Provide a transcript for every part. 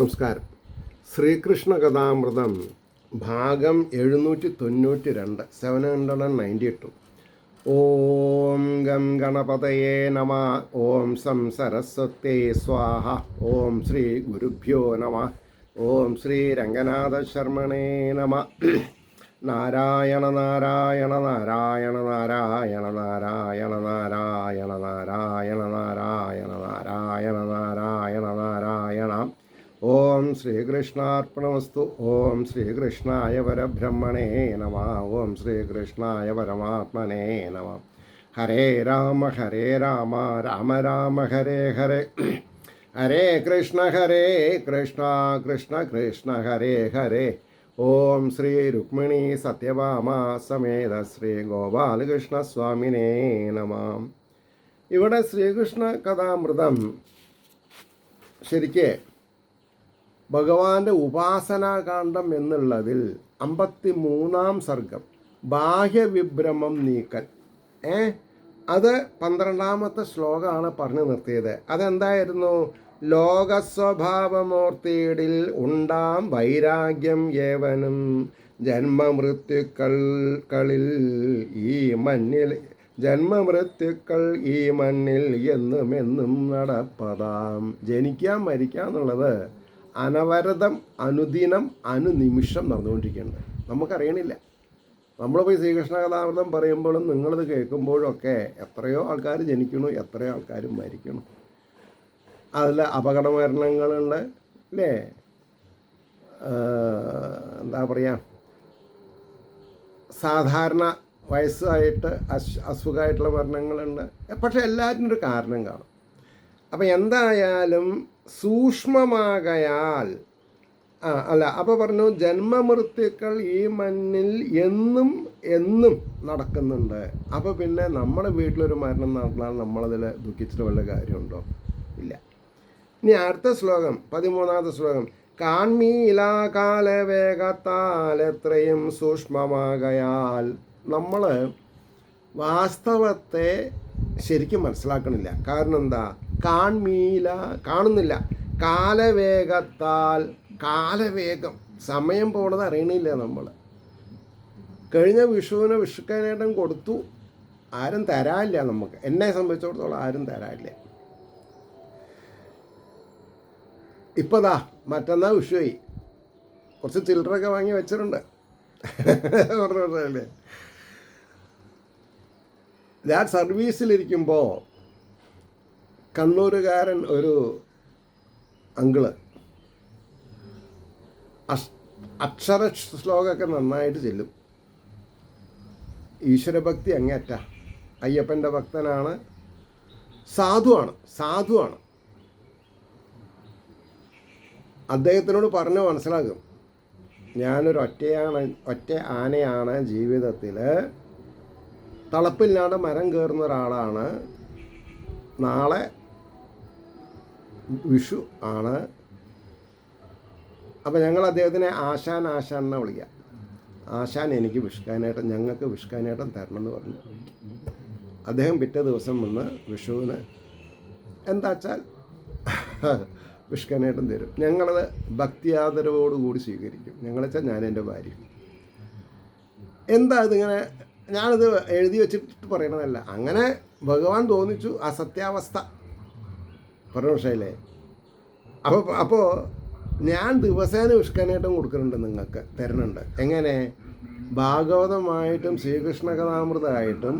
നമസ്കാരം. ശ്രീകൃഷ്ണ കഥാമൃതം ഭാഗം 792 792. ഓം ഗം ഗണപതയേ നമ. ഓം സം സരസ്വത്യേ സ്വാഹ. ഓം ശ്രീ ഗുരുഭ്യോ നമ. ഓം ശ്രീ രംഗനാഥ ശർമ്മണേ നമ. നാരായണ നാരായണ നാരായണ നാരായണ നാരായണ നാരായണ നാരായണ നാരായണ നാരായണ നാരായണ നാരായണ. ഓം ശ്രീകൃഷ്ണാർപ്പണമസ്തു. ഓം ശ്രീകൃഷ്ണായ പരബ്രഹ്മണേ നമ. ഓം ശ്രീകൃഷ്ണായ പരമാത്മനേ നമ. ഹരേ രാമ രാമ രാമ ഹരേ ഹരേ. ഹരേ കൃഷ്ണ കൃഷ്ണ കൃഷ്ണ ഹരേ ഹരേ. ഓം ശ്രീ രുക്മിണി സത്യഭാമ സമേത ശ്രീ ഗോപാലകൃഷ്ണ സ്വാമിനേ നമ. ഇവിടെ ശ്രീകൃഷ്ണ കഥാമൃതം ശരിക്ക് ഭഗവാന്റെ ഉപാസനാകാന്ഡം എന്നുള്ളതിൽ 53-ാം സർഗം ബാഹ്യവിഭ്രമം നീക്കൽ. അത് 12-ാമത്തെ ശ്ലോകമാണ് പറഞ്ഞു നിർത്തിയത്. അതെന്തായിരുന്നു? ലോകസ്വഭാവമൂർത്തിയിൽ ഉണ്ടാം വൈരാഗ്യം ഏവനും ജന്മമൃത്യുക്കളിൽ ഈ മണ്ണിൽ എന്നും നടപ്പതാം. ജനിക്കാം മരിക്കാം എന്നുള്ളത് അനവരതം അനുദിനം അനുനിമിഷം നടന്നുകൊണ്ടിരിക്കുന്നുണ്ട്. നമുക്കറിയണില്ല. നമ്മളിപ്പോൾ ശ്രീകൃഷ്ണ കഥാമൃതം പറയുമ്പോഴും നിങ്ങളിത് കേൾക്കുമ്പോഴും ഒക്കെ എത്രയോ ആൾക്കാർ ജനിക്കണു, എത്രയോ ആൾക്കാർ മരിക്കണം. അതിൽ അപകട മരണങ്ങളുണ്ട്, അല്ലേ? എന്താ പറയുക, സാധാരണ വയസ്സായിട്ട് അസുഖമായിട്ടുള്ള മരണങ്ങളുണ്ട്. പക്ഷെ എല്ലാറ്റിനും ഒരു കാരണം കാണും. അപ്പം എന്തായാലും സൂക്ഷ്മമാകയാൽ അപ്പോൾ പറഞ്ഞു ജന്മമൃത്യുക്കൾ ഈ മണ്ണിൽ എന്നും നടക്കുന്നുണ്ട്. അപ്പോൾ പിന്നെ നമ്മുടെ വീട്ടിലൊരു മരണം നടന്നാൽ നമ്മളതിൽ ദുഃഖിച്ചിട്ട് വല്ല കാര്യമുണ്ടോ? ഇല്ല. ഇനി അടുത്ത ശ്ലോകം 13-ാമത്തെ ശ്ലോകം. കാൺമീലാകാലവേഗത്താൽ എത്രയും സൂക്ഷ്മമാകയാൽ. നമ്മൾ വാസ്തവത്തെ ശരിക്കും മനസ്സിലാക്കണില്ല. കാരണം എന്താ? കാണുന്നില്ല. കാലവേഗം സമയം പോണത് അറിയണില്ല. നമ്മൾ കഴിഞ്ഞ വിഷുവിന് വിഷുക്കനേട്ടം കൊടുത്തു, ആരും തരാനില്ല. നമുക്ക് എന്നെ സംബന്ധിച്ചിടത്തോളം ആരും തരാനില്ല. ഇപ്പതാ മറ്റന്നാൾ വിഷുവായി, കുറച്ച് ചില്ലറൊക്കെ വാങ്ങി വെച്ചിട്ടുണ്ട്. പറഞ്ഞല്ലേ, ഞാൻ സർവീസിലിരിക്കുമ്പോൾ കണ്ണൂരുകാരൻ ഒരു അങ്കിള് അക്ഷര ശ്ലോകമൊക്കെ നന്നായിട്ട് ചെല്ലും. ഈശ്വരഭക്തി അങ്ങേറ്റ. അയ്യപ്പൻ്റെ ഭക്തനാണ്, സാധുവാണ്. അദ്ദേഹത്തിനോട് പറഞ്ഞ് മനസ്സിലാക്കും, ഞാനൊരു ഒറ്റ ആനയാണ്. ജീവിതത്തിൽ തളപ്പില്ലാണ്ട് മരം കയറുന്ന ഒരാളാണ്. നാളെ വിഷു ആണ്. അപ്പോൾ ഞങ്ങൾ അദ്ദേഹത്തിനെ ആശാൻ എന്നെ വിളിക്കുക. ആശാൻ എനിക്ക് ഞങ്ങൾക്ക് വിഷുക്കാനേട്ടം തരണം എന്ന് പറഞ്ഞു. അദ്ദേഹം പിറ്റേ ദിവസം വന്ന് വിഷുവിന് എന്താച്ചാൽ വിഷുക്കാനേട്ടം തരും. ഞങ്ങളത് ഭക്തിയാദരവോടുകൂടി സ്വീകരിക്കും. ഞങ്ങളെച്ചാൽ ഞാൻ എൻ്റെ ഭാര്യ. എന്താ ഇതിങ്ങനെ, ഞാനത് എഴുതി വെച്ചിട്ട് പറയണതല്ല, അങ്ങനെ ഭഗവാൻ തോന്നിച്ചു. ആ സത്യാവസ്ഥ പറഞ്ഞല്ലേ. അപ്പോൾ ഞാൻ ദിവസേന വിഷ്കാനേട്ടം കൊടുക്കുന്നുണ്ട്, നിങ്ങൾക്ക് തരുന്നുണ്ട്. എങ്ങനെ? ഭാഗവതമായിട്ടും ശ്രീകൃഷ്ണ കഥാമൃതമായിട്ടും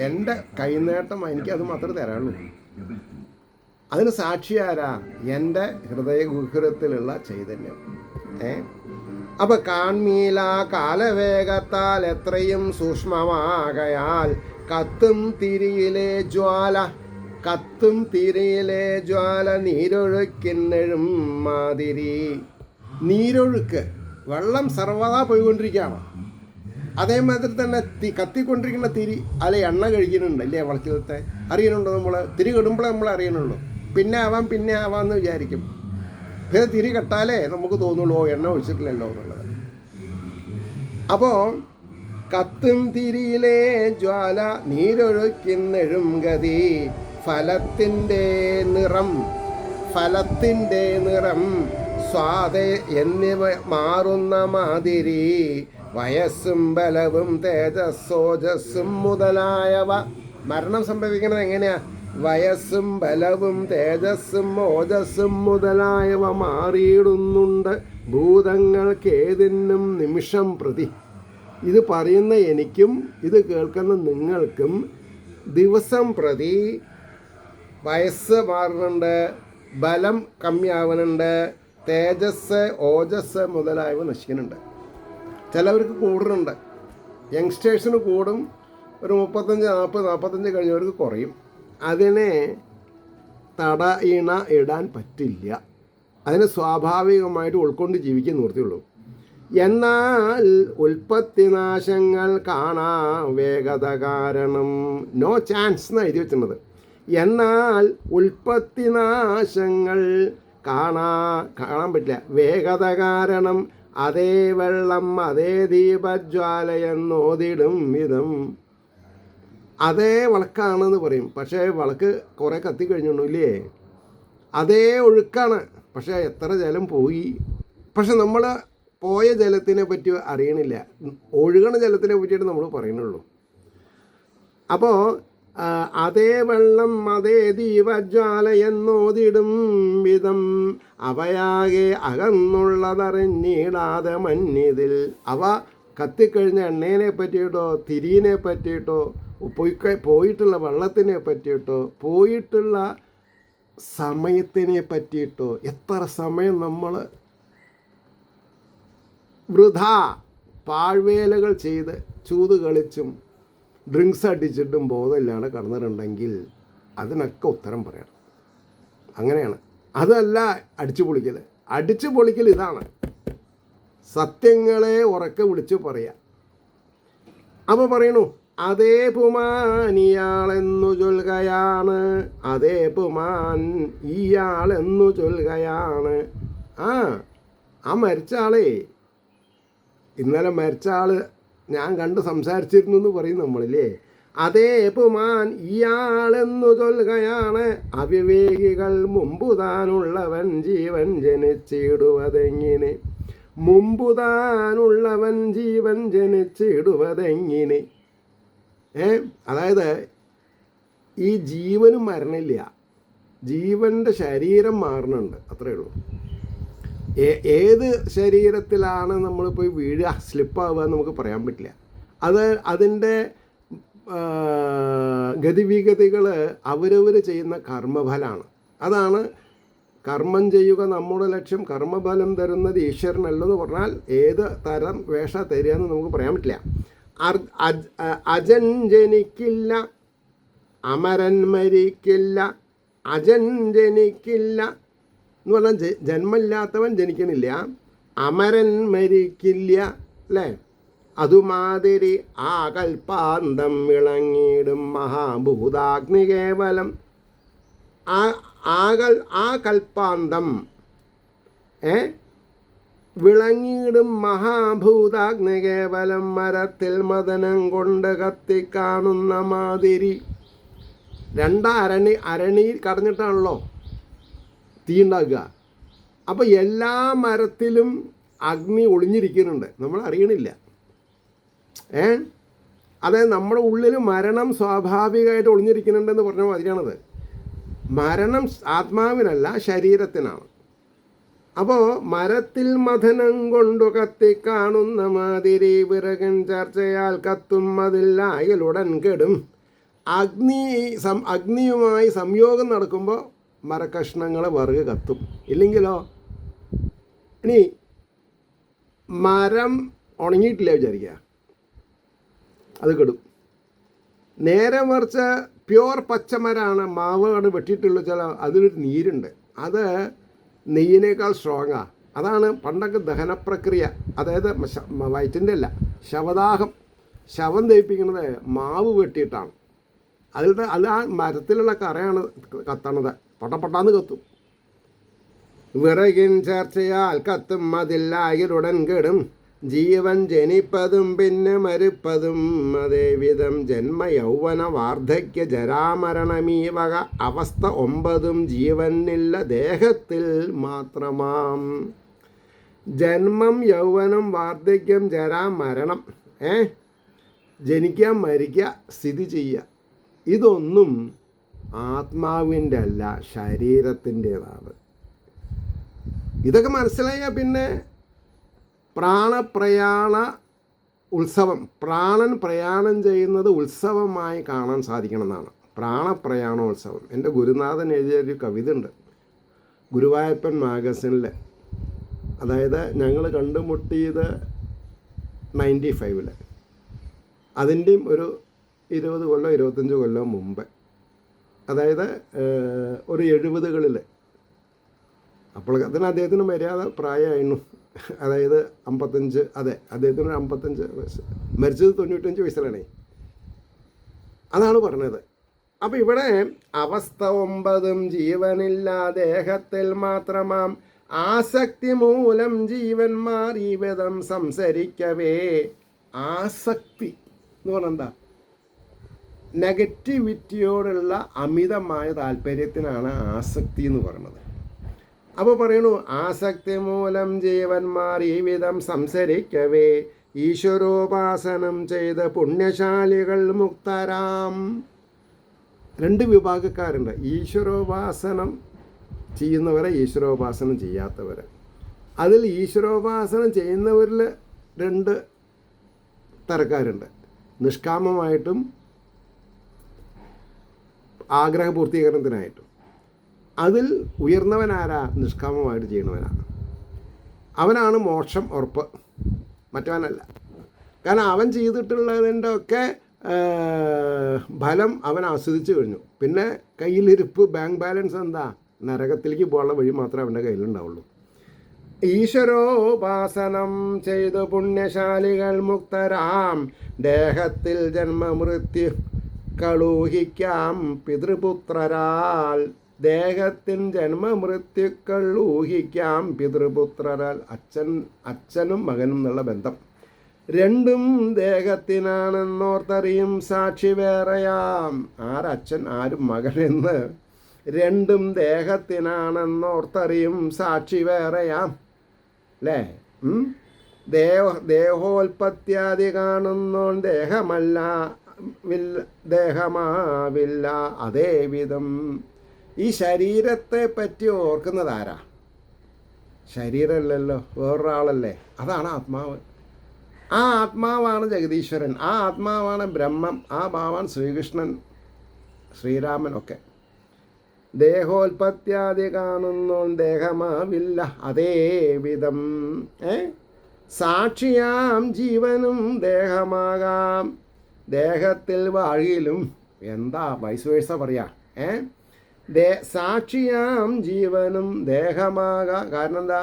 എൻ്റെ കൈനേട്ടം എനിക്കത് മാത്രമേ തരാനുള്ളൂ. അതിന് സാക്ഷി ആരാ? എൻ്റെ ഹൃദയഗുഹരത്തിലുള്ള ചൈതന്യം. അപ്പോൾ കാൺമീല കാലവേഗത്താൽ എത്രയും സൂക്ഷ്മമാകയാൽ കത്തും തിരിയിലെ ജ്വാല നീരൊഴുക്കിന്നെഴും മാതിരി. നീരൊഴുക്ക്, വെള്ളം സർവ്വതാ പോയിക്കൊണ്ടിരിക്കുകയാണ്. അതേമാതിരി തന്നെ കത്തിക്കൊണ്ടിരിക്കുന്ന തിരി, അല്ലെ എണ്ണ കഴിക്കുന്നുണ്ട്, അല്ലേ? വളച്ചിലത്തെ അറിയുന്നുണ്ടോ? നമ്മൾ തിരി കെടുമ്പോഴേ നമ്മൾ അറിയണുള്ളൂ. പിന്നെ ആവാമെന്ന് വിചാരിക്കും. പിന്നെ തിരി കെട്ടാലേ നമുക്ക് തോന്നുള്ളൂ, എണ്ണ ഒഴിച്ചിട്ടില്ലല്ലോ എന്നുള്ളത്. അപ്പോൾ കത്തും തിരിയിലെ ജ്വാല നീരൊഴുക്കിന്നെഴും ഗതി. ഫലത്തിൻ്റെ നിറം സ്വാതെ എന്നിവ മാറുന്ന മാതിരി വയസ്സും ബലവും തേജസ്സോജസ്സും മുതലായവ. മരണം സംഭവിക്കുന്നത് എങ്ങനെയാ? വയസ്സും ബലവും തേജസ്സും ഓജസ്സും മുതലായവ മാറിയിടുന്നുണ്ട് ഭൂതങ്ങൾക്കേതിനും നിമിഷം പ്രതി. ഇത് പറയുന്ന എനിക്കും ഇത് കേൾക്കുന്ന നിങ്ങൾക്കും ദിവസം പ്രതി വയസ്സ് മാറുന്നുണ്ട്, ബലം കമ്മിയാവുന്നുണ്ട്, തേജസ് ഓജസ് മുതലായവ നശിക്കുന്നുണ്ട്. ചിലവർക്ക് കൂടുന്നുണ്ട്. യങ്സ്റ്റേഴ്സിന് കൂടും, ഒരു 35-40-45 കഴിഞ്ഞവർക്ക് കുറയും. അതിനെ ഇടാൻ പറ്റില്ല. അതിനെ സ്വാഭാവികമായിട്ട് ഉൾക്കൊണ്ട് ജീവിക്കാൻ നിവൃത്തിയുള്ളൂ. എന്നാൽ ഉൽപ്പത്തിനാശങ്ങൾ കാണാം വേഗത കാരണം. നോ ചാൻസ് എന്നാണ് എഴുതി വെച്ചിട്ടുള്ളത്. എന്നാൽ ഉൽപ്പത്തിനാശങ്ങൾ കാണാൻ പറ്റില്ല, വേഗത കാരണം. അതേ വെള്ളം അതേ ദീപജ്വാലയെന്നോതിടും വിധം. അതേ വിളക്കാണെന്ന് പറയും, പക്ഷേ വിളക്ക് കുറേ കത്തിക്കഴിഞ്ഞില്ലേ. അതേ ഒഴുക്കാണ്, പക്ഷേ എത്ര ജലം പോയി. പക്ഷെ നമ്മൾ പോയ ജലത്തിനെ പറ്റി അറിയണില്ല, ഒഴുകണ ജലത്തിനെ പറ്റിയിട്ട് നമ്മൾ പറയുന്നുള്ളൂ. അപ്പോൾ അതേ വെള്ളം അതേ ദീപജ്വാല എന്നോതിടും വിധം അവയാകെ അകന്നുള്ളതറിഞ്ഞിടാതെ മഞ്ഞിതിൽ. അവ കത്തിക്കഴിഞ്ഞ എണ്ണേനെ പറ്റിയിട്ടോ തിരിയിനെ പറ്റിയിട്ടോ പോയിട്ടുള്ള വെള്ളത്തിനെ പറ്റിയിട്ടോ പോയിട്ടുള്ള സമയത്തിനെ പറ്റിയിട്ടോ എത്ര സമയം നമ്മൾ വൃഥാ പാഴ്വേലകൾ ചെയ്ത് ചൂത് കളിച്ചും ഡ്രിങ്ക്സ് അടിച്ചിട്ടും ബോധമില്ലാതെ കടന്നിട്ടുണ്ടെങ്കിൽ അതിനൊക്കെ ഉത്തരം പറയണം. അങ്ങനെയാണ്. അതല്ല അടിച്ചു പൊളിക്കൽ ഇതാണ്. സത്യങ്ങളെ ഉറക്കെ വിളിച്ചു പറയാം. അപ്പോൾ പറയണു, അതേ പുമാൻ ഇയാളെന്നു ചൊല്ലുകയാണ്, അതേ പുമാൻ ഇയാളെന്നു ചൊല്ലുകയാണ്. ആ മരിച്ച ആളേ, ഇന്നലെ മരിച്ച ആള് ഞാൻ കണ്ട് സംസാരിച്ചിരുന്നു എന്ന് പറയും നമ്മളില്ലേ. അതേ പുമാൻ ഇയാളെന്നു ചൊല്ലുകയാണ്, അവിവേകികൾ മുമ്പു താനുള്ളവൻ ജീവൻ ജനിച്ചിടുവതെങ്ങിനെ. മുമ്പു താനുള്ളവൻ ജീവൻ ജനിച്ചിടുവതെങ്ങിനെ. അതായത് ഈ ജീവനും മരണില്ല, ജീവൻ്റെ ശരീരം മാറുന്നുണ്ട്, അത്രയേ ഉള്ളൂ. ഏത് ശരീരത്തിലാണ് നമ്മൾ പോയി വീഴുക സ്ലിപ്പാവുക എന്ന് നമുക്ക് പറയാൻ പറ്റില്ല. അതിൻ്റെ ഗതിവിഗതികൾ അവരവർ ചെയ്യുന്ന കർമ്മഫലമാണ്. അതാണ് കർമ്മം ചെയ്യുക നമ്മുടെ ലക്ഷ്യം, കർമ്മഫലം തരുന്നത് ഈശ്വരനല്ലെന്ന് പറഞ്ഞാൽ ഏത് തരം വേഷ തരികയെന്ന് നമുക്ക് പറയാൻ പറ്റില്ല. അജൻ ജനിക്കില്ല, അമരൻ മരിക്കില്ല. അജൻ ജനിക്കില്ല എന്ന് പറഞ്ഞാൽ ജന്മമില്ലാത്തവൻ ജനിക്കണില്ല, അമരൻ മരിക്കില്ല അല്ലേ. അതുമാതിരി ആ കൽപ്പാന്തം വിളങ്ങിയിടും മഹാഭൂതാഗ്നി കേവലം. ആ കൽപ്പാന്തം വിളങ്ങിയിടും മഹാഭൂതാഗ്നി കേവലം. മരത്തിൽ മദനം കൊണ്ട് കത്തിക്കാണുന്ന മാതിരി. അരണി കടഞ്ഞിട്ടാണല്ലോ തീ ഉണ്ടാക്കുക. അപ്പോൾ എല്ലാ മരത്തിലും അഗ്നി ഒളിഞ്ഞിരിക്കുന്നുണ്ട്, നമ്മൾ അറിയണില്ല. അതായത് നമ്മുടെ ഉള്ളിൽ മരണം സ്വാഭാവികമായിട്ട് ഒളിഞ്ഞിരിക്കുന്നുണ്ടെന്ന് പറഞ്ഞ മാതിരിയാണത്. മരണം ആത്മാവിനല്ല ശരീരത്തിനാണ്. അപ്പോൾ മരത്തിൽ മഥനം കൊണ്ടു കത്തിക്കാണുന്ന മാതിരി വിറകൻ ചർച്ചയാൽ കത്തും അതില്ലായലുടൻ കെടും. അഗ്നിയുമായി സംയോഗം നടക്കുമ്പോൾ മരക്കഷ്ണങ്ങൾ വിറക് കത്തും, ഇല്ലെങ്കിലോ. ഇനി മരം ഉണങ്ങിയിട്ടില്ല വിചാരിക്കുക, അത് കെടും. നേരെ മറിച്ച് പ്യുവർ പച്ചമരമാണ്, മാവാണ് വെട്ടിയിട്ടുള്ള ചില അതിലൊരു നീരുണ്ട്, അത് നെയ്യിനേക്കാൾ സ്ട്രോങ്ങാണ്. അതാണ് പണ്ടൊക്കെ ദഹനപ്രക്രിയ, അതായത് വയറ്റിൻ്റെ അല്ല, ശവം ദഹിപ്പിക്കുന്നത് മാവ് വെട്ടിയിട്ടാണ്. അത് ആ മരത്തിലുള്ള കറയാണ് കത്തണത്, പട്ടപ്പട്ടാന്ന് കത്തും. വിറകിൻ ചേർച്ചയാൽ കത്തും അതില്ലായരുടൻ കെടും. ജീവൻ ജനിപ്പതും പിന്നെ മരിപ്പതും അതേവിധം ജന്മ യൗവന വാർദ്ധക്യ ജരാമരണമീ വക അവസ്ഥ 9 ജീവനില്ല ദേഹത്തിൽ മാത്രമാം. ജന്മം, യൗവനം, വാർദ്ധക്യം, ജര, മരണം, ജനിക്കുക, മരിക്കുക, സ്ഥിതി ചെയ്യുക, ഇതൊന്നും ആത്മാവിൻ്റെ അല്ല, ശരീരത്തിൻ്റെതാണ്. ഇതൊക്കെ മനസ്സിലായാൽ പിന്നെ പ്രാണപ്രയാണ ഉത്സവം, പ്രാണൻ പ്രയാണം ചെയ്യുന്നത് ഉത്സവമായി കാണാൻ സാധിക്കണം എന്നാണ്. പ്രാണപ്രയാണോത്സവം. എൻ്റെ ഗുരുനാഥൻ എഴുതിയൊരു കവിത ഉണ്ട് ഗുരുവായൂരപ്പൻ മാഗസിനിൽ. അതായത് ഞങ്ങൾ കണ്ടുമുട്ടിയത് 95-ൽ, അതിൻ്റെയും ഒരു 20 കൊല്ലം 25 കൊല്ലം മുമ്പ്, അതായത് ഒരു 70കളിൽ. അപ്പോൾ അതിന് അദ്ദേഹത്തിന് മര്യാദ പ്രായമായിരുന്നു, അതായത് 55. അതെ, അദ്ദേഹത്തിന് 55 വയസ്സ്, മരിച്ചത് 95 വയസ്സിലാണേ. അതാണ് പറഞ്ഞത്. അപ്പം ഇവിടെ അവസ്ഥ 9 ജീവനില്ല ദേഹത്തിൽ മാത്രമാം ആസക്തി മൂലം ജീവന്മാർ ഈ വിധം സംസരിക്കവേ. ആസക്തി എന്ന് പറഞ്ഞാൽ എന്താ? നെഗറ്റിവിറ്റിയോടുള്ള അമിതമായ താല്പര്യത്തിനാണ് ആസക്തി എന്ന് പറയുന്നത്. അപ്പോൾ പറയണു, ആസക്തി മൂലം ജീവന്മാർ ഈ വിധം സംസരിക്കവേ ഈശ്വരോപാസനം ചെയ്ത് പുണ്യശാലികൾ മുക്തരാം. 2 വിഭാഗക്കാരുണ്ട്, ഈശ്വരോപാസനം ചെയ്യുന്നവരെ, ഈശ്വരോപാസനം ചെയ്യാത്തവരെ. അതിൽ ഈശ്വരോപാസനം ചെയ്യുന്നവരിൽ 2 തരക്കാരുണ്ട്, നിഷ്കാമമായിട്ടും ആഗ്രഹപൂർത്തീകരണത്തിനായിട്ടും. അതിൽ ഉയർന്നവനാരാ? നിഷ്കാമമായിട്ട് ചെയ്യണവനാണ്. അവനാണ് മോക്ഷം ഉറപ്പ്, മറ്റവനല്ല. കാരണം അവൻ ചെയ്തിട്ടുള്ളതിൻ്റെ ഒക്കെ ഫലം അവൻ ആസ്വദിച്ചു കഴിഞ്ഞു. പിന്നെ കയ്യിലിരിപ്പ്, ബാങ്ക് ബാലൻസ് എന്താ? നരകത്തിലേക്ക് പോകാനുള്ള വഴി മാത്രമേ അവൻ്റെ കയ്യിലുണ്ടാവുള്ളൂ. ഈശ്വരോപാസനം ചെയ്തു പുണ്യശാലികൾ മുക്തരാം ദേഹത്തിൽ ജന്മമൃത്യു കളൂഹിക്കാം പിതൃപുത്രരാൽ. ദേഹത്തിൻ ജന്മമൃത്യുക്കൾ ഊഹിക്കാം പിതൃപുത്രരാൽ. അച്ഛനും മകനും എന്നുള്ള ബന്ധം 2 ദേഹത്തിനാണെന്നോർത്തറിയും സാക്ഷി വേറെയാം. ആരച്ഛൻ ആരും മകനെന്ന് 2 ദേഹത്തിനാണെന്നോർത്തറിയും സാക്ഷി വേറെയാം. അല്ലേ? ദേഹോൽപത്യാദി കാണുന്നോൻ ദേഹമല്ല, ദേഹമാവില്ല അതേവിധം. ഈ ശരീരത്തെ പറ്റി ഓർക്കുന്നത് ആരാ? ശരീരമല്ലല്ലോ, വേറൊരാളല്ലേ. അതാണ് ആത്മാവ്. ആ ആത്മാവാണ് ജഗദീശ്വരൻ, ആ ആത്മാവാണ് ബ്രഹ്മം, ആ ഭാവാണ് ശ്രീകൃഷ്ണൻ, ശ്രീരാമൻ ഒക്കെ. ദേഹോൽപത്യാദി കാണുന്നോൻ ദേഹമാവില്ല അതേവിധം. സാക്ഷിയാം ജീവനും ദേഹമാകാം ദേഹത്തിൽ വാഴിയിലും. എന്താ വൈസ് വേഴ്സ പറയാ? സാക്ഷിയാം ജീവനും ദേഹമാകാം. കാരണം എന്താ?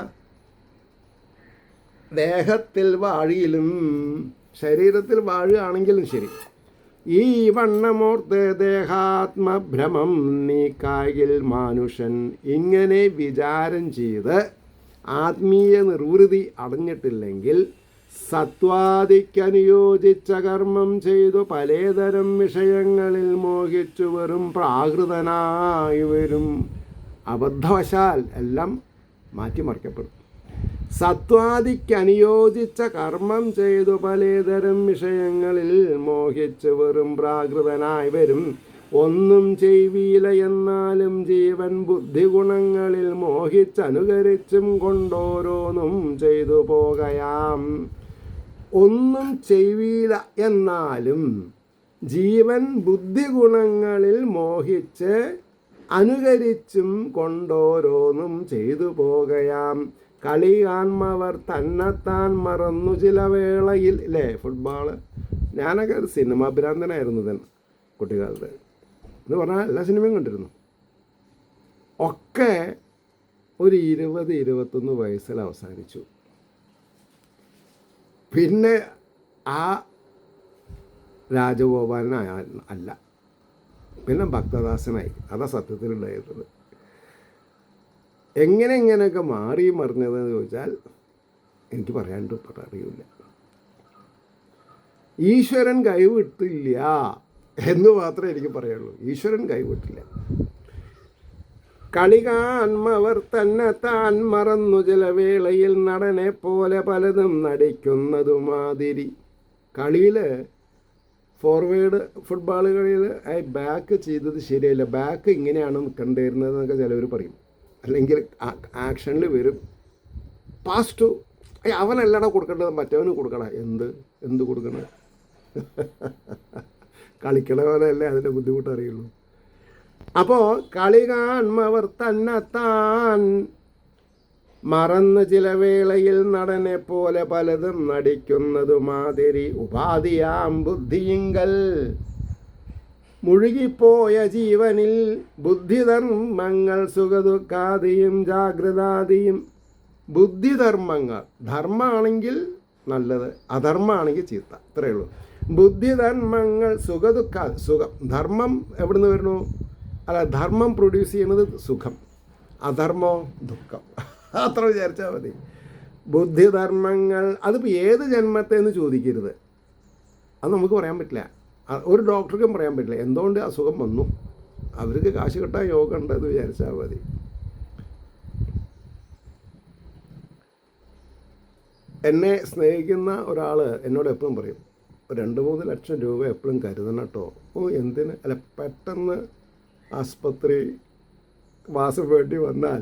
ദേഹത്തിൽ വാഴിയിലും, ശരീരത്തിൽ വാഴുകയാണെങ്കിലും ശരി. ഈ വണ്ണമോർത്ത് ദേഹാത്മഭ്രമം നീക്കായിൽ മാനുഷൻ ഇങ്ങനെ വിചാരം ചെയ്ത് ആത്മീയ നിർവൃതി അടഞ്ഞിട്ടില്ലെങ്കിൽ സത്വാദിക്കനുയോജിച്ച കർമ്മം ചെയ്തു പലതരം വിഷയങ്ങളിൽ മോഹിച്ചു വരും പ്രാകൃതനായി വരും. അബദ്ധവശാൽ എല്ലാം മാറ്റിമറിക്കപ്പെടും. സത്വാദിക്കനുയോജിച്ച കർമ്മം ചെയ്തു പലതരം വിഷയങ്ങളിൽ മോഹിച്ചു വെറും പ്രാകൃതനായി വരും. ഒന്നും ചെയ്വീല എന്നാലും ജീവൻ ബുദ്ധിഗുണങ്ങളിൽ മോഹിച്ചനുകരിച്ചും കൊണ്ടോരോന്നും ചെയ്തു പോകയാം. ഒന്നും ചെയ്വീല എന്നാലും ജീവൻ ബുദ്ധിഗുണങ്ങളിൽ മോഹിച്ച് അനുകരിച്ചും കൊണ്ടോരോന്നും ചെയ്തു പോകയാം. കളി കാൺമവർ തന്നെത്താൻ മറന്നു ചില വേളയിൽ. അല്ലേ? ഫുട്ബോള്. ഞാനൊക്കെ ഒരു സിനിമാ ഭ്രാന്തനായിരുന്നു തന്നെ കുട്ടിക്കാലത്ത്. എന്ന് പറഞ്ഞാൽ എല്ലാ സിനിമയും കണ്ടിരുന്നു. ഒക്കെ ഒരു 20-21 വയസ്സിൽ അവസാനിച്ചു. പിന്നെ ആ രാജഗോപാലനായ അല്ല, പിന്നെ ഭക്തദാസനായി. അതാ സത്യത്തിലുണ്ടായിരുന്നത്. എങ്ങനെയൊക്കെ മാറി മറിഞ്ഞതെന്ന് ചോദിച്ചാൽ എനിക്ക് പറയാണ്ട് അറിയില്ല. ഈശ്വരൻ കൈവിട്ടില്ല എന്ന് മാത്രമേ എനിക്ക് പറയുള്ളൂ. ഈശ്വരൻ കൈവിട്ടില്ല. കളി കാൺമവർ തന്നെ താൻ മറന്നു ചില വേളയിൽ നടനെ പോലെ പലതും നടിക്കുന്നതുമാതിരി. കളിയിൽ ഫോർവേഡ് ഫുട്ബോൾ കളിയിൽ ബാക്ക് ചെയ്തത് ശരിയല്ല, ബാക്ക് ഇങ്ങനെയാണ് നിൽക്കേണ്ടിയിരുന്നത് എന്നൊക്കെ ചിലവർ പറയും. അല്ലെങ്കിൽ ആക്ഷനിൽ വരും പാസ് ടു, അവനല്ലടാ കൊടുക്കേണ്ടത്, മറ്റവന് കൊടുക്കണം. എന്ത് കൊടുക്കണം? കളിക്കണവനല്ലേ അതിൻ്റെ ബുദ്ധിമുട്ട് അറിയുള്ളൂ. അപ്പോൾ കളി കാൺമവർ തന്നെ താൻ മറന്ന് ചില വേളയിൽ നടനെ പോലെ പലതും നടിക്കുന്നതുമാതിരി. ഉപാധിയാം ബുദ്ധിയിങ്കൽ മുഴുകിപ്പോയ ജീവനിൽ ബുദ്ധിധർമ്മങ്ങൾ സുഖദുഃഖാദിയും ജാഗ്രതാദിയും. ബുദ്ധിധർമ്മങ്ങൾ, ധർമ്മമാണെങ്കിൽ നല്ലത്, അധർമ്മമാണെങ്കിൽ ചീത്ത, ഇത്രയേ ഉള്ളൂ. ബുദ്ധിധർമ്മങ്ങൾ സുഖം. ധർമ്മം എവിടുന്ന് വരുന്നു? അല്ല, ധർമ്മം പ്രൊഡ്യൂസ് ചെയ്യുന്നത് സുഖം, അധർമ്മോ ദുഃഖം. അത്ര വിചാരിച്ചാൽ മതി. ബുദ്ധിധർമ്മങ്ങൾ, അതിപ്പോൾ ഏത് ജന്മത്തെന്ന് ചോദിക്കരുത്, അത് നമുക്ക് പറയാൻ പറ്റില്ല. ഒരു ഡോക്ടർക്കും പറയാൻ പറ്റില്ല എന്തുകൊണ്ട് അസുഖം വന്നു. അവർക്ക് കാശ് കിട്ടാൻ യോഗം ഉണ്ടെന്ന് വിചാരിച്ചാൽ മതി. എന്നെ സ്നേഹിക്കുന്ന ഒരാൾ എന്നോട് എപ്പോഴും പറയും, 2-3 ലക്ഷം രൂപ എപ്പോഴും കരുതണം കേട്ടോ. എന്തിന്? അല്ല, പെട്ടെന്ന് ആസ്പത്രി വാസം വേണ്ടി വന്നാൽ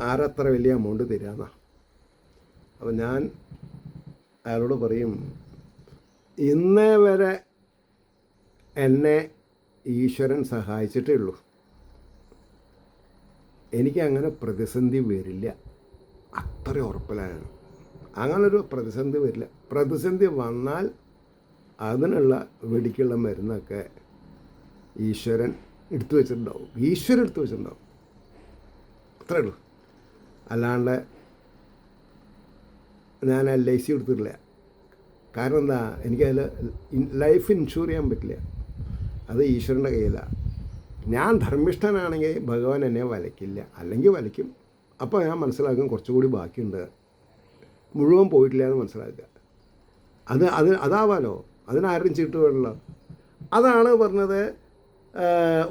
ആരത്ര വലിയ എമൗണ്ട് തരാമെന്നാ. അപ്പം ഞാൻ അയാളോട് പറയും, ഇന്നേ വരെ എന്നെ ഈശ്വരൻ സഹായിച്ചിട്ടേ ഉള്ളൂ, എനിക്ക് അങ്ങനെ പ്രതിസന്ധി വരില്ല, അത്ര ഉറപ്പിലാണ്. അങ്ങനൊരു പ്രതിസന്ധി വരില്ല. പ്രതിസന്ധി വന്നാൽ അതിനുള്ള വെടിക്കുള്ള മരുന്നൊക്കെ ഈശ്വരൻ എടുത്തു വെച്ചിട്ടുണ്ടാവും. അത്രേ ഉള്ളൂ. അല്ലാണ്ട് ഞാൻ LIC എടുത്തിട്ടില്ല. കാരണം എന്താ, എനിക്കതിൽ ലൈഫ് ഇൻഷുർ ചെയ്യാൻ പറ്റില്ല, അത് ഈശ്വരൻ്റെ കയ്യിലാണ്. ഞാൻ ധർമ്മിഷ്ഠനാണെങ്കിൽ ഭഗവാൻ എന്നെ വലയ്ക്കില്ല, അല്ലെങ്കിൽ വലയ്ക്കും. അപ്പോൾ ഞാൻ മനസ്സിലാക്കും കുറച്ചുകൂടി ബാക്കിയുണ്ട്, മുഴുവൻ പോയിട്ടില്ല എന്ന് മനസ്സിലാക്കുക. അതാവാലോ, അതിനാരും ചീട്ട് വേണമല്ലോ. അതാണ് പറഞ്ഞത്,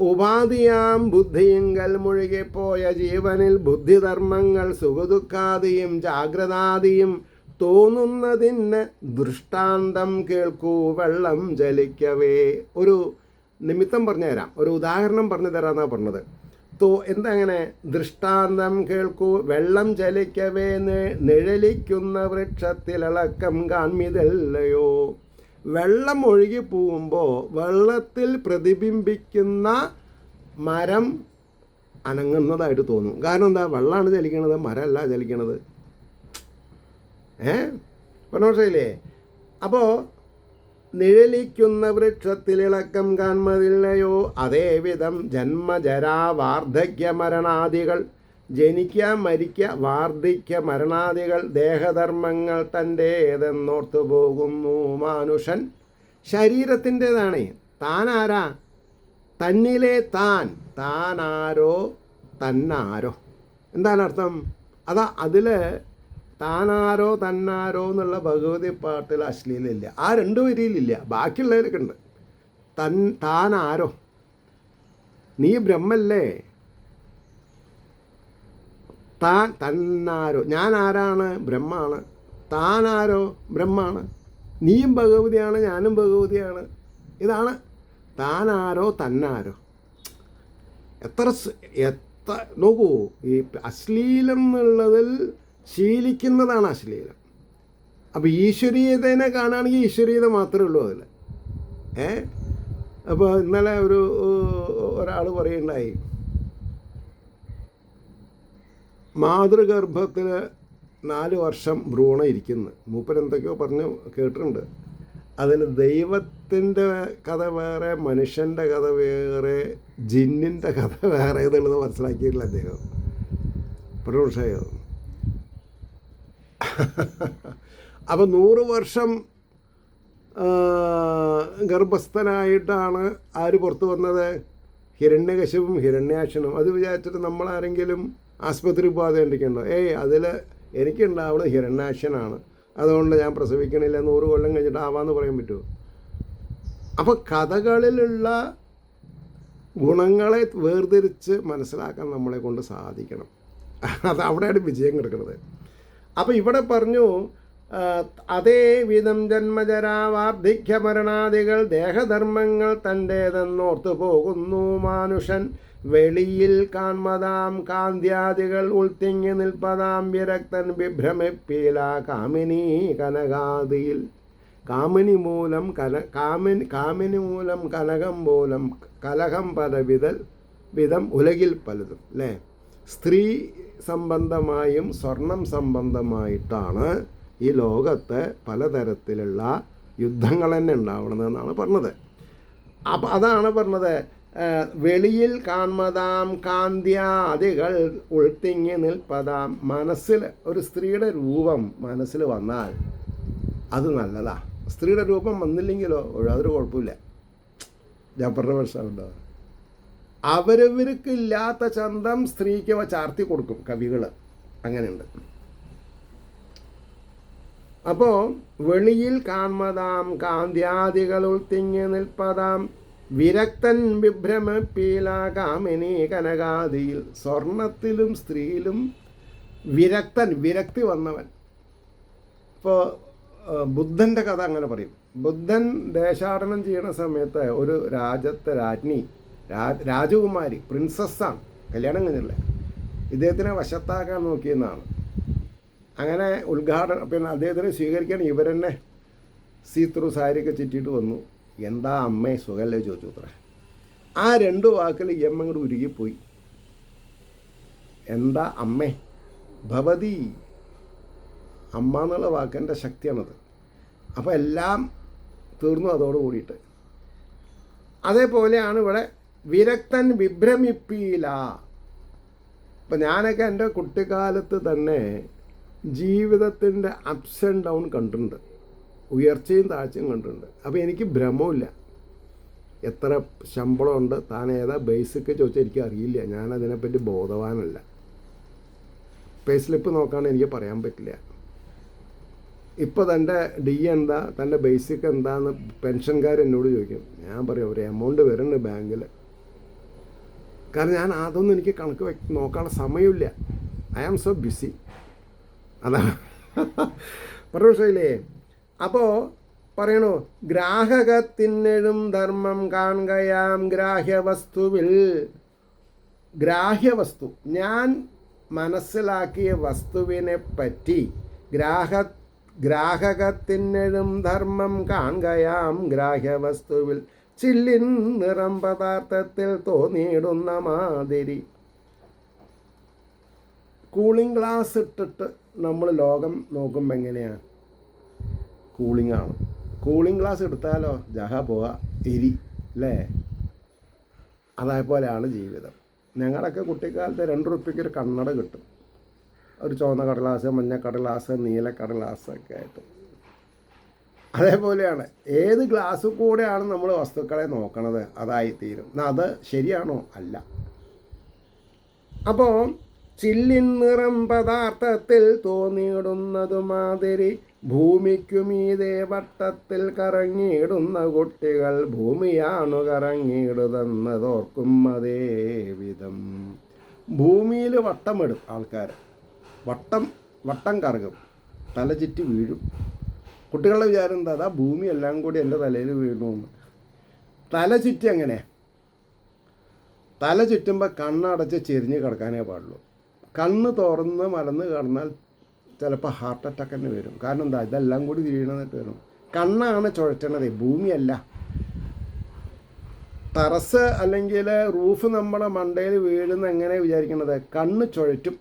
ഉപാധിയാം ബുദ്ധിയിങ്കൽ മുഴുകിപ്പോയ ജീവനിൽ ബുദ്ധിധർമ്മങ്ങൾ സുഖദുഃഖാദിയും ജാഗ്രതാദിയും തോന്നുന്നതിന് ദൃഷ്ടാന്തം കേൾക്കൂ വെള്ളം ചലിക്കവേ. ഒരു നിമിത്തം പറഞ്ഞു തരാം, ഒരു ഉദാഹരണം പറഞ്ഞു തരാമെന്നാണ് പറഞ്ഞത്. എന്താ അങ്ങനെ? ദൃഷ്ടാന്തം കേൾക്കൂ വെള്ളം ചലിക്കവേ നിഴലിക്കുന്ന വൃക്ഷത്തിലളക്കം കാൺമിതല്ലയോ. വെള്ളം ഒഴുകി പോകുമ്പോൾ വെള്ളത്തിൽ പ്രതിബിംബിക്കുന്ന മരം അനങ്ങുന്നതായിട്ട് തോന്നും. കാരണം എന്താ? വെള്ളമാണ് ചലിക്കണത്, മരമല്ല ചലിക്കണത്. മനസ്സിലായില്ലേ? അപ്പോൾ നിഴലിക്കുന്ന വൃക്ഷത്തിലിളക്കം കാൺമതില്ലയോ. അതേവിധം ജന്മജരാ വാർദ്ധക്യ മരണാദികൾ, ജനിക്കുക മരിക്കുക വാർദ്ധക്യ മരണാദികൾ ദേഹധർമ്മങ്ങൾ തൻ്റേതെന്നോർത്തു പോകുന്നു മനുഷ്യൻ. ശരീരത്തിൻ്റേതാണ്. താനാരാ? തന്നിലെ താനാരോ തന്നാരോ. എന്താണ് അർത്ഥം? അതിൽ താനാരോ തന്നാരോ എന്നുള്ള ഭഗവതി പാട്ടിൽ അശ്ലീലില്ല. ആ 2 വരിയിലില്ല, ബാക്കിയുള്ളവരൊക്കെ ഉണ്ട്. താനാരോ? നീ ബ്രഹ്മല്ലേ? തന്നാരോ? ഞാൻ ആരാണ്? ബ്രഹ്മാണ്. താനാരോ? ബ്രഹ്മാണ്. നീയും ഭഗവതിയാണ്, ഞാനും ഭഗവതിയാണ്. ഇതാണ് താനാരോ തന്നാരോ. എത്ര നോക്കൂ, ഈ അശ്ലീലം എന്നുള്ളതിൽ ശീലിക്കുന്നതാണ് അശ്ലീലം. അപ്പോൾ ഈശ്വരീയതേനെ കാണുകയാണെങ്കിൽ ഈശ്വരീയത മാത്രമേ ഉള്ളൂ അതിൽ. അപ്പോൾ ഇന്നലെ ഒരാൾ പറയുണ്ടായി, മാതൃഗർഭത്തിൽ 4 വർഷം ഭ്രൂണം ഇരിക്കുന്നു. മൂപ്പരെന്തൊക്കെയോ പറഞ്ഞു കേട്ടിട്ടുണ്ട്. അതിൽ ദൈവത്തിൻ്റെ കഥ വേറെ, മനുഷ്യൻ്റെ കഥ വേറെ, ജിന്നിൻ്റെ കഥ വേറെ എന്നുള്ളത് മനസ്സിലാക്കിയിട്ടില്ല അദ്ദേഹം. പ്രൊഫഷയോ. അപ്പോൾ 100 വർഷം ഗർഭസ്ഥനായിട്ടാണ് ആര് പുറത്തു വന്നത്? ഹിരണ്യകശിപും ഹിരണ്യാക്ഷനും. അത് വിചാരിച്ചിട്ട് നമ്മളാരെങ്കിലും ആസ്പത്രി പോകാതെണ്ടിക്കണ്ടോ? അതിൽ എനിക്കുണ്ടാവുന്നത് ഹിരണ്യാക്ഷനാണ്, അതുകൊണ്ട് ഞാൻ പ്രസവിക്കണില്ല, 100 കൊല്ലം കഴിഞ്ഞിട്ട് ആവാമെന്ന് പറയാൻ പറ്റുമോ? അപ്പോൾ കഥകളിലുള്ള ഗുണങ്ങളെ വേർതിരിച്ച് മനസ്സിലാക്കാൻ നമ്മളെ കൊണ്ട് സാധിക്കണം. അത് അവിടെയാണ് വിജയം കിടക്കുന്നത്. അപ്പോൾ ഇവിടെ പറഞ്ഞു, അതേ വിധം ജന്മജരാ വാർദ്ധക്യ മരണാദികൾ ദേഹധർമ്മങ്ങൾ തൻ്റേതെന്നോർത്തു പോകുന്നു മാനുഷൻ. വെളിയിൽ കാൺമതാം കാന്ത്യാദികൾ ഉൾത്തിങ്ങി നിൽപ്പതാം വിരക്തൻ വിഭ്രമിപ്പീല കാമിനി കനകാദിയിൽ. കാമിനി മൂലം കനകം മൂലം കലഹം വിധം ഉലകിൽ പലതും അല്ലേ. സ്ത്രീ സംബന്ധമായും സ്വർണം സംബന്ധമായിട്ടാണ് ഈ ലോകത്ത് പലതരത്തിലുള്ള യുദ്ധങ്ങൾ തന്നെ ഉണ്ടാവണമെന്നാണ് പറഞ്ഞത്. അപ്പം അതാണ് പറഞ്ഞത്, വെളിയിൽ കാൺമതാം കാന്ത്യാദികൾ ഉൾത്തിങ്ങി നിൽപ്പതാം. മനസ്സിൽ ഒരു സ്ത്രീയുടെ രൂപം മനസ്സിൽ വന്നാൽ അത് നല്ലതാ. സ്ത്രീയുടെ രൂപം വന്നില്ലെങ്കിലോ അതൊരു കുഴപ്പമില്ല. ഞാൻ പറഞ്ഞ മനസ്സിലാവുണ്ടോ? അവരവർക്കില്ലാത്ത ചന്തം സ്ത്രീക്ക് ചാർത്തി കൊടുക്കും കവികൾ, അങ്ങനെയുണ്ട്. അപ്പോൾ വെളിയിൽ കാൺമതാം കാന്ത്യാദികൾ ഉൾത്തിങ്ങി നിൽപ്പതാം വിരക്തൻ വിഭ്രമപ്പീല കാമിനി കനകാദിയിൽ. സ്വർണത്തിലും സ്ത്രീയിലും വിരക്തി വന്നവൻ. ഇപ്പോൾ ബുദ്ധൻ്റെ കഥ അങ്ങനെ പറയും. ബുദ്ധൻ ദേശാടനം ചെയ്യുന്ന സമയത്ത് ഒരു രാജ്യത്തെ രാജകുമാരി പ്രിൻസസ്സാണ്, കല്യാണം കഴിഞ്ഞില്ല, ഇദ്ദേഹത്തിനെ വശത്താക്കാൻ നോക്കിയെന്നാണ്. അങ്ങനെ ഉദ്ഘാടനം പിന്നെ അദ്ദേഹത്തിനെ സ്വീകരിക്കാൻ ഇവരെന്നെ സീത്രൂ സാരിയൊക്കെ ചുറ്റിയിട്ട് വന്നു. എന്താ അമ്മേ സുഖല്ലേ ചോദിച്ചു അത്ര. ആ 2 വാക്കിൽ അങ്ങോട്ട് ഉരുകിപ്പോയി. എന്താ അമ്മേ, ഭവതി, അമ്മ എന്നുള്ള വാക്കിൻ്റെ ശക്തിയാണത്. അപ്പോൾ എല്ലാം തീർന്നു അതോട് കൂടിയിട്ട്. അതേപോലെയാണ് ഇവിടെ വിരക്തൻ വിഭ്രമിപ്പീല. ഇപ്പം ഞാനൊക്കെ എൻ്റെ കുട്ടിക്കാലത്ത് തന്നെ ജീവിതത്തിൻ്റെ അപ്സ് ആൻഡ് ഡൗൺ കണ്ടിട്ടുണ്ട്, ഉയർച്ചയും താഴ്ചയും കണ്ടിട്ടുണ്ട്. അപ്പോൾ എനിക്ക് ഭ്രമമില്ല. എത്ര ശമ്പളമുണ്ട്, താൻ ഏതാ ബേസിക്ക് ചോദിച്ചാൽ എനിക്ക് അറിയില്ല. ഞാനതിനെപ്പറ്റി ബോധവാനല്ല. പേ സ്ലിപ്പ് നോക്കാണ്ട് എനിക്ക് പറയാൻ പറ്റില്ല. ഇപ്പോൾ തൻ്റെ എന്താ, തൻ്റെ ബേസിക് എന്താന്ന് പെൻഷൻകാർ എന്നോട് ചോദിക്കും. ഞാൻ പറയും ഒരു എമൗണ്ട് വരുന്നുണ്ട് ബാങ്കിൽ. കാരണം ഞാൻ അതൊന്നും എനിക്ക് കണക്ക് നോക്കാനുള്ള സമയമില്ല. I am so busy. അതാണ് പറഞ്ഞില്ലേ. അപ്പോൾ പറയണു, ഗ്രാഹകത്തിനെഴും ധർമ്മം കാണുകയാം ഗ്രാഹ്യവസ്തുവിൽ. ഗ്രാഹ്യവസ്തു, ഞാൻ മനസ്സിലാക്കിയ വസ്തുവിനെ പറ്റി ഗ്രാഹകത്തിനെഴും ധർമ്മം കാണുകയാം ഗ്രാഹ്യവസ്തുവിൽ. ചില്ലിൻ നിറം പദാർത്ഥത്തിൽ തോന്നിയിടുന്ന മാതിരി. കൂളിംഗ് ഗ്ലാസ് ഇട്ടിട്ട് നമ്മൾ ലോകം നോക്കുമ്പോൾ എങ്ങനെയാണ്? കൂളിംഗ് ആണ്. കൂളിംഗ് ഗ്ലാസ് എടുത്താലോ ജഹ പോവാ എരി അല്ലേ. അതേപോലെയാണ് ജീവിതം. ഞങ്ങളൊക്കെ കുട്ടിക്കാലത്ത് 2 റുപ്യക്ക് ഒരു കണ്ണട കിട്ടും, ഒരു ചുവന്ന കടലാസ്, മഞ്ഞ കടലാസ്, നീല കടലാസ് ഒക്കെ ആയിട്ട്. അതേപോലെയാണ് ഏത് ഗ്ലാസ് കൂടെയാണ് നമ്മൾ വസ്തുക്കളെ നോക്കണത് അതായിത്തീരും. അത് ശരിയാണോ? അല്ല. അപ്പോൾ ചില്ലിൻ നിറം പദാർത്ഥത്തിൽ തോന്നിയിടുന്നതു മാതിരി ഭൂമിക്കുമീതേ വട്ടത്തിൽ കറങ്ങിയിടുന്ന കുട്ടികൾ ഭൂമിയാണു കറങ്ങിയിടുന്നതോർക്കും അതേ വിധം. ഭൂമിയിൽ വട്ടമിടും ആൾക്കാർ, വട്ടം കറങ്ങും, തല ചുറ്റി വീഴും. കുട്ടികളുടെ വിചാരം എന്താ, അതാ ഭൂമി എല്ലാം കൂടി എൻ്റെ തലയിൽ വീഴണമെന്ന്. തല ചുറ്റി അങ്ങനെ, തല ചുറ്റുമ്പോൾ കണ്ണടച്ച് ചെരിഞ്ഞ് കിടക്കാനേ പാടുള്ളൂ. കണ്ണ് തുറന്ന് മലന്ന് കിടന്നാൽ ചിലപ്പോൾ ഹാർട്ട് അറ്റാക്ക് തന്നെ വരും. കാരണം എന്താ, ഇതെല്ലാം കൂടി വീഴണമെന്നിട്ട് വരും. കണ്ണാണ് ചുഴറ്റണത്, ഭൂമിയല്ല. ടെറസ് അല്ലെങ്കിൽ റൂഫ് നമ്മുടെ മണ്ടയിൽ വീഴുന്ന എങ്ങനെ വിചാരിക്കണത്, കണ്ണ് ചുഴറ്റും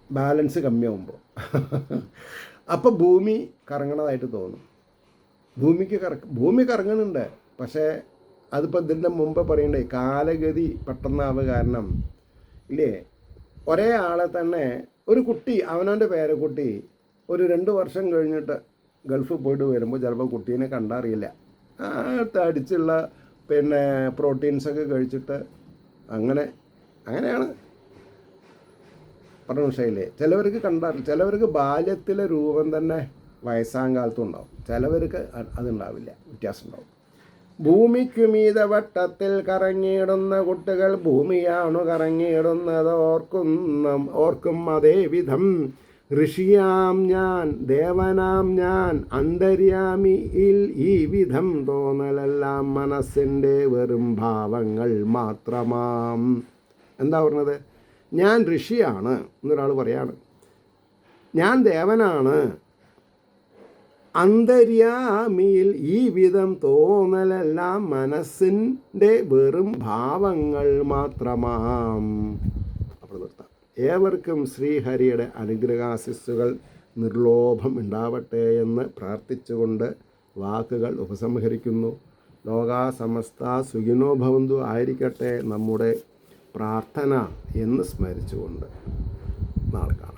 ബാലൻസ് കമ്മിയാകുമ്പോൾ. അപ്പോൾ ഭൂമി കറങ്ങണതായിട്ട് തോന്നും. ഭൂമി കറങ്ങുന്നുണ്ട്, പക്ഷേ അതിപ്പോൾ ഇതിൻ്റെ മുമ്പ് പറയണ്ടേ, കാലഗതി പെട്ടെന്നാവുക കാരണം ഇല്ലേ. ഒരേ ആളെ തന്നെ ഒരു കുട്ടി, അവനവൻ്റെ പേരക്കുട്ടി ഒരു 2 വർഷം കഴിഞ്ഞിട്ട് ഗൾഫിൽ പോയിട്ട് വരുമ്പോൾ ചിലപ്പോൾ കുട്ടീനെ കണ്ടറിയില്ല. അടിച്ചുള്ള പ്രോട്ടീൻസൊക്കെ കഴിച്ചിട്ട് അങ്ങനെയാണ് പറഞ്ഞ മനസ്സിലായില്ലേ. ചിലവർക്ക് കണ്ടറിയില്ല. ചിലവർക്ക് ബാല്യത്തിലെ രൂപം തന്നെ വയസ്സാം കാലത്തും ഉണ്ടാവും, ചിലവർക്ക് അതുണ്ടാവില്ല, വ്യത്യാസം ഉണ്ടാവും. ഭൂമിക്കുമീത വട്ടത്തിൽ കറങ്ങിയിടുന്ന കുട്ടികൾ ഭൂമിയാണു കറങ്ങിയിടുന്നത് ഓർക്കും അതേവിധം ഋഷിയാം ഞാൻ ദേവനാം ഞാൻ അന്തര്യാമിയിൽ ഈ വിധം തോന്നലെല്ലാം മനസ്സിൻ്റെ വെറും ഭാവങ്ങൾ മാത്രമാം. എന്താ പറഞ്ഞത്? ഞാൻ ഋഷിയാണ് എന്നൊരാൾ പറയാണ്, ഞാൻ ദേവനാണ്, അന്തര്യാമിയിൽ ഈ വിധം തോന്നലെല്ലാം മനസ്സിൻ്റെ വെറും ഭാവങ്ങൾ മാത്രമാം. അപ്പോൾ നിർത്താം. ഏവർക്കും ശ്രീഹരിയുടെ അനുഗ്രഹാശിസ്സുകൾ നിർലോഭം ഉണ്ടാവട്ടെ എന്ന് പ്രാർത്ഥിച്ചുകൊണ്ട് വാക്കുകൾ ഉപസംഹരിക്കുന്നു. ലോകാ സമസ്ത സുഖിനോ ഭവന്തു ആയിരിക്കട്ടെ നമ്മുടെ പ്രാർത്ഥന എന്ന് സ്മരിച്ചുകൊണ്ട് നാളെ കാണാം.